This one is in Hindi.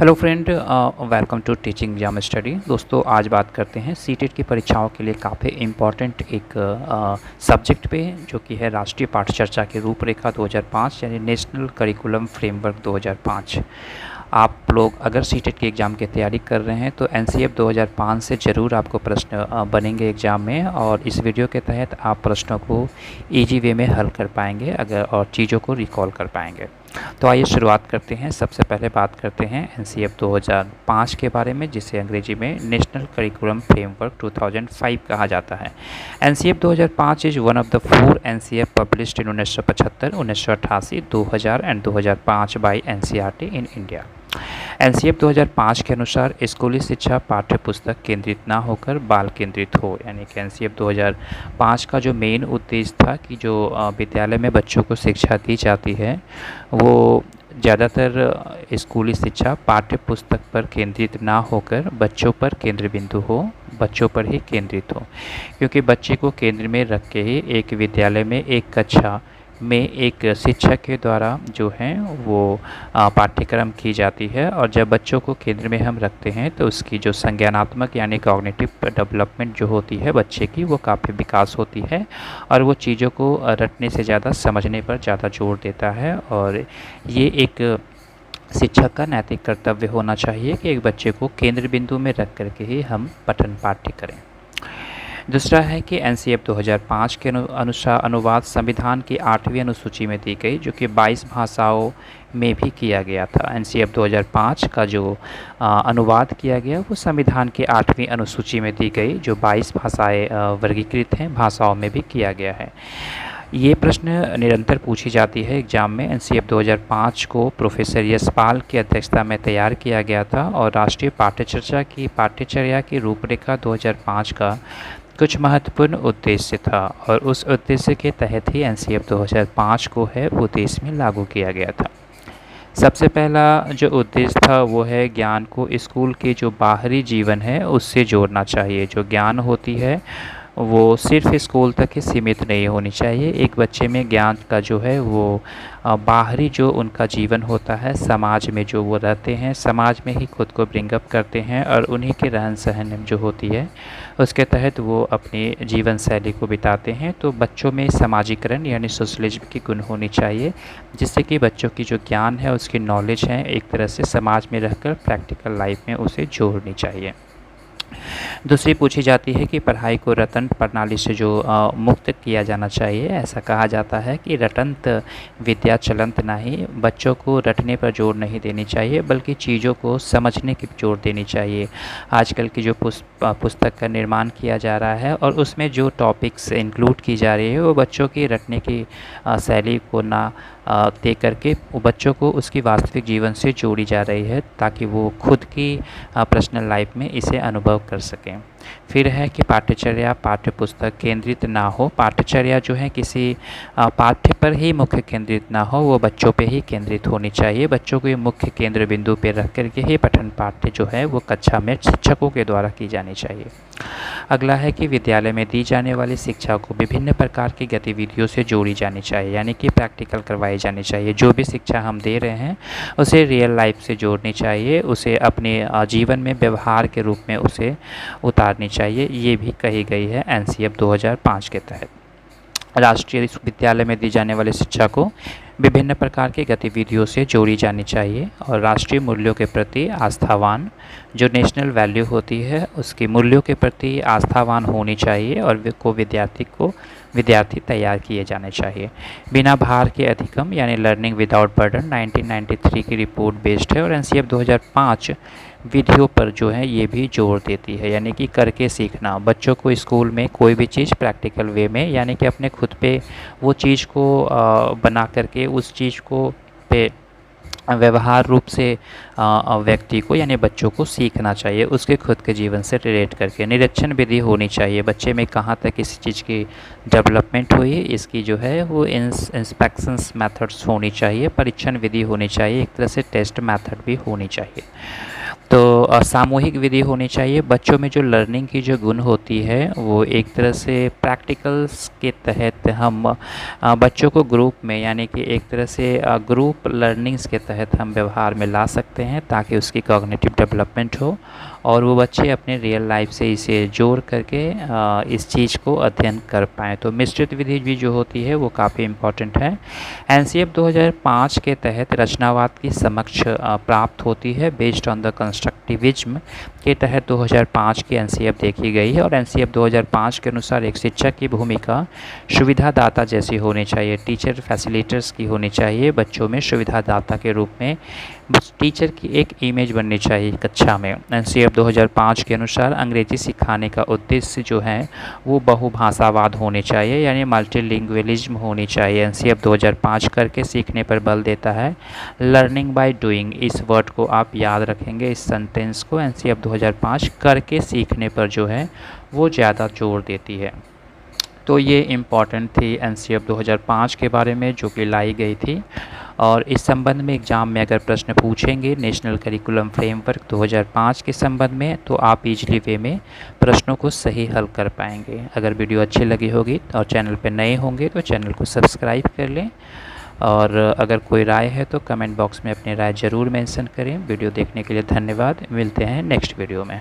Hello friend, welcome to teaching exam study. दोस्तों, आज बात करते हैं सीटेट की परीक्षाओं के लिए काफ़ी इम्पॉर्टेंट एक सब्जेक्ट पे, जो कि है राष्ट्रीय पाठचर्चा की रूपरेखा 2005 यानी नेशनल करिकुलम फ्रेमवर्क 2005। आप लोग अगर सीटेट की एग्ज़ाम की तैयारी कर रहे हैं तो एनसीएफ 2005 से ज़रूर आपको प्रश्न बनेंगे एग्ज़ाम में, और इस वीडियो के तहत आप प्रश्नों को ईजी वे में हल कर पाएंगे और चीज़ों को रिकॉल कर पाएंगे। तो आइए शुरुआत करते हैं। सबसे पहले बात करते हैं एनसीएफ 2005 के बारे में, जिसे अंग्रेजी में नेशनल करिकुलम फ्रेमवर्क 2005 कहा जाता है। NCF 2005 is one of the 4 NCF published in 1975, 1988, 2000 and 2005 bye NCERT in India. NCF 2005 के अनुसार स्कूली शिक्षा पाठ्य पुस्तक केंद्रित ना होकर बाल केंद्रित हो, यानी कि एनसीएफ 2005 का जो मेन उद्देश्य था कि जो विद्यालय में बच्चों को शिक्षा दी जाती है वो ज़्यादातर स्कूली शिक्षा पाठ्य पुस्तक पर केंद्रित ना होकर बच्चों पर केंद्र बिंदु हो, बच्चों पर ही केंद्रित हो। क्योंकि बच्चे को केंद्र में रख के ही एक विद्यालय में एक कक्षा में एक शिक्षक के द्वारा जो है वो पाठ्यक्रम की जाती है, और जब बच्चों को केंद्र में हम रखते हैं तो उसकी जो संज्ञानात्मक यानी कॉग्निटिव डेवलपमेंट जो होती है बच्चे की, वो काफ़ी विकास होती है और वो चीज़ों को रटने से ज़्यादा समझने पर ज़्यादा जोर देता है। और ये एक शिक्षक का नैतिक कर्तव्य होना चाहिए कि एक बच्चे को केंद्र बिंदु में रख करके ही हम पठन पाठ्य करें। दूसरा है कि एनसीएफ 2005 के अनुसार अनुवाद संविधान की 8वीं अनुसूची में दी गई, जो कि 22 भाषाओं में भी किया गया था। एनसीएफ 2005 का जो अनुवाद किया गया वो संविधान की 8वीं अनुसूची में दी गई, जो 22 भाषाएँ वर्गीकृत हैं, भाषाओं में भी किया गया है। ये प्रश्न निरंतर पूछी जाती है एग्ज़ाम में। एनसीएफ 2005 को प्रोफेसर यशपाल की अध्यक्षता में तैयार किया गया था, और राष्ट्रीय पाठ्यचर्या की रूपरेखा 2005 का कुछ महत्वपूर्ण उद्देश्य था, और उस उद्देश्य के तहत ही एनसीएफ 2005 को है वो देश में लागू किया गया था। सबसे पहला जो उद्देश्य था वो है ज्ञान को स्कूल के जो बाहरी जीवन है उससे जोड़ना चाहिए। जो ज्ञान होती है वो सिर्फ स्कूल तक ही सीमित नहीं होनी चाहिए। एक बच्चे में ज्ञान का जो है वो बाहरी जो उनका जीवन होता है, समाज में जो वो रहते हैं, समाज में ही खुद को ब्रिंगअप करते हैं, और उन्हीं के रहन सहन जो होती है उसके तहत वो अपनी जीवन शैली को बिताते हैं। तो बच्चों में समाजीकरण यानी सोशलिज्म की गुण होनी चाहिए, जिससे कि बच्चों की जो ज्ञान है उसकी नॉलेज है एक तरह से समाज में रहकर प्रैक्टिकल लाइफ में उसे जोड़नी चाहिए। दूसरी पूछी जाती है कि पढ़ाई को रटंत प्रणाली से जो मुक्त किया जाना चाहिए। ऐसा कहा जाता है कि रटंत विद्या चलंत नहीं, बच्चों को रटने पर जोर नहीं देनी चाहिए बल्कि चीज़ों को समझने की जोर देनी चाहिए। आजकल की जो पुस्तक का निर्माण किया जा रहा है और उसमें जो टॉपिक्स इंक्लूड की जा रही है वो बच्चों की रटने की शैली को ना दे करके वो बच्चों को उसकी वास्तविक जीवन से जोड़ी जा रही है, ताकि वो खुद की पर्सनल लाइफ में इसे अनुभव कर सकें। फिर है कि पाठ्यचर्या पाठ्य पुस्तक केंद्रित ना हो। पाठ्यचर्या जो है किसी पाठ्य पर ही मुख्य केंद्रित ना हो, वो बच्चों पे ही केंद्रित होनी चाहिए। बच्चों को मुख्य केंद्र बिंदु पे रख करके ही पठन पाठ्य जो है वो कक्षा में शिक्षकों के द्वारा की जानी चाहिए। अगला है कि विद्यालय में दी जाने वाली शिक्षा को विभिन्न प्रकार की गतिविधियों से जोड़ी जानी चाहिए, यानी कि प्रैक्टिकल करवाई जानी चाहिए। जो भी शिक्षा हम दे रहे हैं उसे रियल लाइफ से जोड़नी चाहिए, उसे अपने जीवन में व्यवहार के रूप में उसे उतारनी चाहिए। ये भी कही गई है एनसीएफ 2005 के तहत। राष्ट्रीय विद्यालय में दी जाने वाली शिक्षा को विभिन्न प्रकार की गतिविधियों से जोड़ी जानी चाहिए, और राष्ट्रीय मूल्यों के प्रति आस्थावान जो नेशनल वैल्यू होती है उसके मूल्यों के प्रति आस्थावान होनी चाहिए, और विद्यार्थी तैयार किए जाने चाहिए। बिना भार के अधिगम यानी लर्निंग विदाउट बर्डन 1993 की रिपोर्ट बेस्ड है, और एनसीएफ 2005 विधियों पर जो है ये भी जोर देती है, यानी कि करके सीखना। बच्चों को स्कूल में कोई भी चीज़ प्रैक्टिकल वे में, यानी कि अपने खुद पे वो चीज़ को बना करके उस चीज़ को पे व्यवहार रूप से व्यक्ति को यानी बच्चों को सीखना चाहिए, उसके खुद के जीवन से रिलेट करके। निरीक्षण विधि होनी चाहिए, बच्चे में कहाँ तक किसी चीज़ की डेवलपमेंट हुई इसकी जो है वो इंस्पेक्शंस मेथड्स होनी चाहिए, परीक्षण विधि होनी चाहिए, एक तरह से टेस्ट मेथड भी होनी चाहिए। तो सामूहिक विधि होनी चाहिए। बच्चों में जो लर्निंग की जो गुण होती है वो एक तरह से प्रैक्टिकल्स के तहत हम बच्चों को ग्रुप में यानी कि एक तरह से ग्रुप लर्निंग्स के तहत हम व्यवहार में ला सकते हैं ताकि उसकी कॉग्निटिव डेवलपमेंट हो और वो बच्चे अपने रियल लाइफ से इसे जोड़ करके इस चीज़ को अध्ययन कर पाएँ। तो मिश्रित विधि भी जो होती है वो काफ़ी इम्पॉर्टेंट है। एनसीएफ 2005 के तहत रचनावाद की समक्ष प्राप्त होती है। बेस्ड ऑन द कंस्ट्रक्टिविज्म के तहत 2005 की एनसीएफ देखी गई है और एनसीएफ 2005 के अनुसार एक शिक्षक की भूमिका सुविधादाता जैसी होनी चाहिए, टीचर फैसिलिटेटर्स की होनी चाहिए। बच्चों में सुविधादाता के रूप में टीचर की एक इमेज बननी चाहिए कक्षा में। एनसीएफ 2005 के अनुसार अंग्रेजी सिखाने का उद्देश्य जो है वो बहुभाषावाद होने चाहिए यानी मल्टीलिंगुअलिज्म होनी चाहिए। एनसीएफ 2005 करके सीखने पर बल देता है। लर्निंग बाय डूइंग, इस वर्ड को आप याद रखेंगे, इस सेंटेंस को। एनसीएफ 2005 करके सीखने पर जो है वो ज़्यादा जोर देती है। तो ये इम्पॉर्टेंट थी एनसीएफ 2005 के बारे में जो कि लाई गई थी। और इस संबंध में एग्ज़ाम में अगर प्रश्न पूछेंगे नेशनल करिकुलम फ्रेमवर्क 2005 के संबंध में तो आप इजली वे में प्रश्नों को सही हल कर पाएंगे। अगर वीडियो अच्छी लगी होगी और चैनल पर नए होंगे तो चैनल को सब्सक्राइब कर लें और अगर कोई राय है तो कमेंट बॉक्स में अपनी राय ज़रूर मेंशन करें। वीडियो देखने के लिए धन्यवाद। मिलते हैं नेक्स्ट वीडियो में।